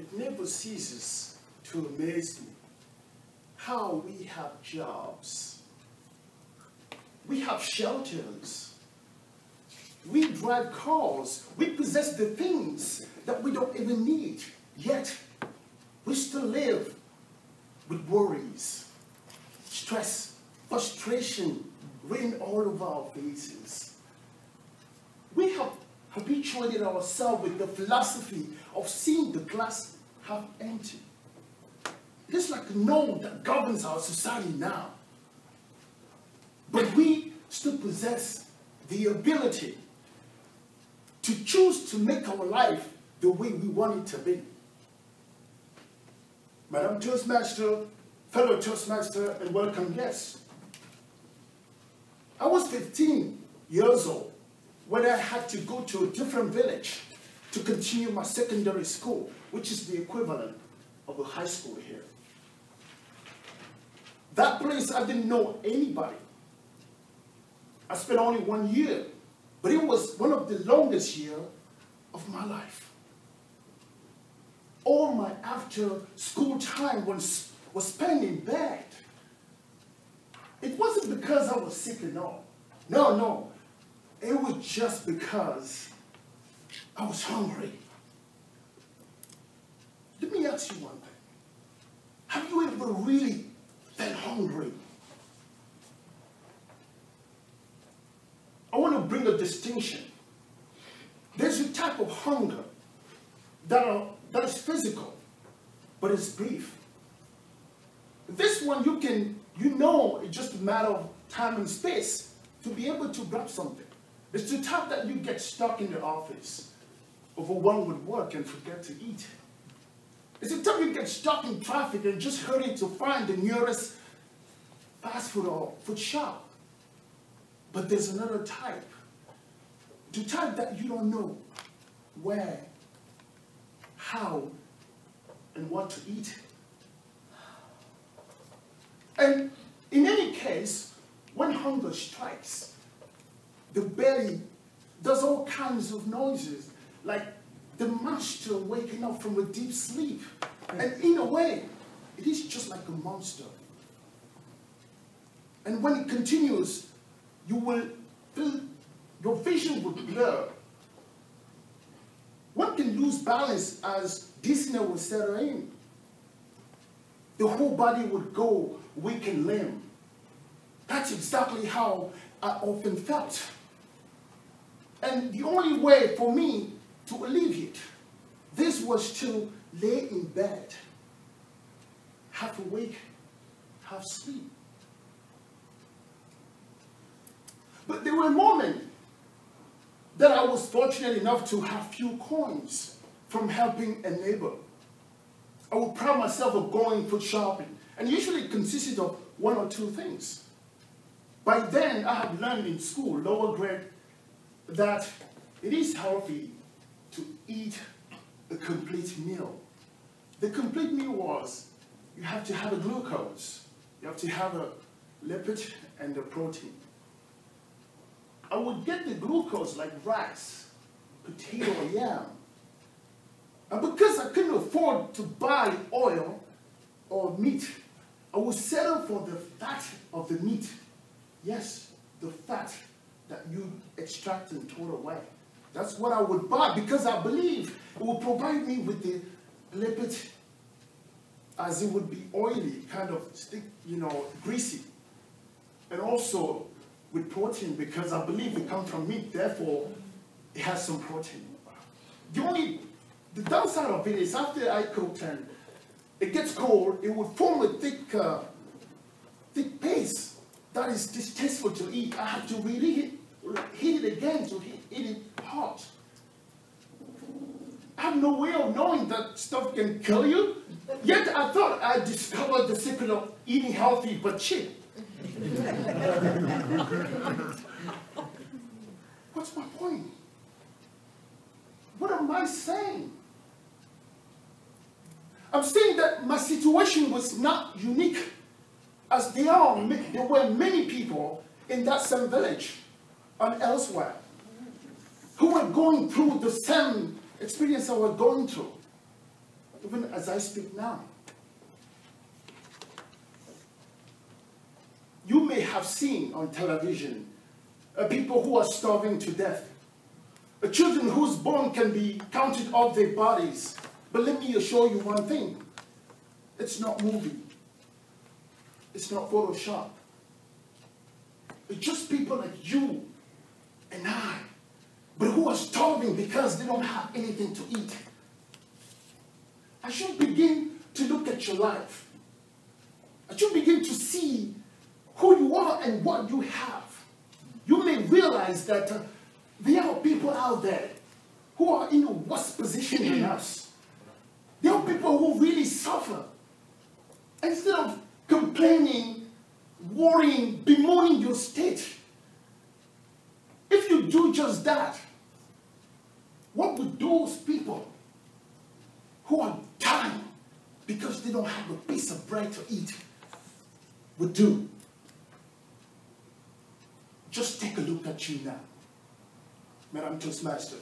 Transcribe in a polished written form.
It never ceases to amaze me how we have jobs, we have shelters, we drive cars, we possess the things that we don't even need, yet we still live with worries, stress, frustration written all over our faces. We have habituated ourselves with the philosophy of seeing the glass half empty. It is like a norm that governs our society now. But we still possess the ability to choose to make our life the way we want it to be. Madam Toastmaster, fellow Toastmaster, and welcome guests. I was 15 years old when I had to go to a different village to continue my secondary school, which is the equivalent of a high school here. That place, I didn't know anybody. I spent only 1 year, but it was one of the longest years of my life. All my after school time was spent in bed. It wasn't because I was sick and all. No. It was just because I was hungry. Let me ask you one thing. Have you ever really been hungry? I want to bring a distinction. There's a type of hunger that is physical, but it's brief. This one it's just a matter of time and space to be able to grab something. It's the type that you get stuck in the office, overwhelmed with work and forget to eat. It's the type you get stuck in traffic and just hurry to find the nearest fast food or food shop. But there's another type. The type that you don't know where, how, and what to eat. And in any case, when hunger strikes, the belly does all kinds of noises, like the master waking up from a deep sleep. And in a way, it is just like a monster. And when it continues, your vision will blur. One can lose balance as dizziness will settle in. The whole body would go weak and limp. That's exactly how I often felt. And the only way for me to alleviate this was to lay in bed, half awake, half asleep. But there were moments that I was fortunate enough to have few coins from helping a neighbor. I would pride myself of going food shopping, and usually it consisted of one or two things. By then, I had learned in school, lower grade, that it is healthy to eat a complete meal. The complete meal was, you have to have a glucose, you have to have a lipid and a protein. I would get the glucose like rice, potato, or yam. And because I couldn't afford to buy oil or meat, I would settle for the fat of the meat. Yes, the fat that you extract and throw away. That's what I would buy because I believe it would provide me with the lipid, as it would be oily, kind of stick, greasy. And also with protein because I believe it comes from meat, therefore it has some protein. The downside of it is after I cooked and it gets cold, it would form a thick paste that is distasteful to eat. I have to heat it again to eat it hot. I have no way of knowing that stuff can kill you. Yet I thought I discovered the secret of eating healthy but cheap. What's my point? What am I saying? I'm saying that my situation was not unique, as there were many people in that same village and elsewhere who were going through the same experience I was going through. even as I speak now. You may have seen on television people who are starving to death, children whose bone can be counted off their bodies. But let me assure you one thing, it's not movie, it's not Photoshop. It's just people like you and I, but who are starving because they don't have anything to eat. I should begin to look at your life. I should begin to see who you are and what you have. You may realize that there are people out there who are in a worse position than us. There are people who really suffer. Instead of complaining, worrying, bemoaning your state, if you do just that, what would those people who are dying because they don't have a piece of bread to eat would do? Just take a look at you now, Madam Toastmaster.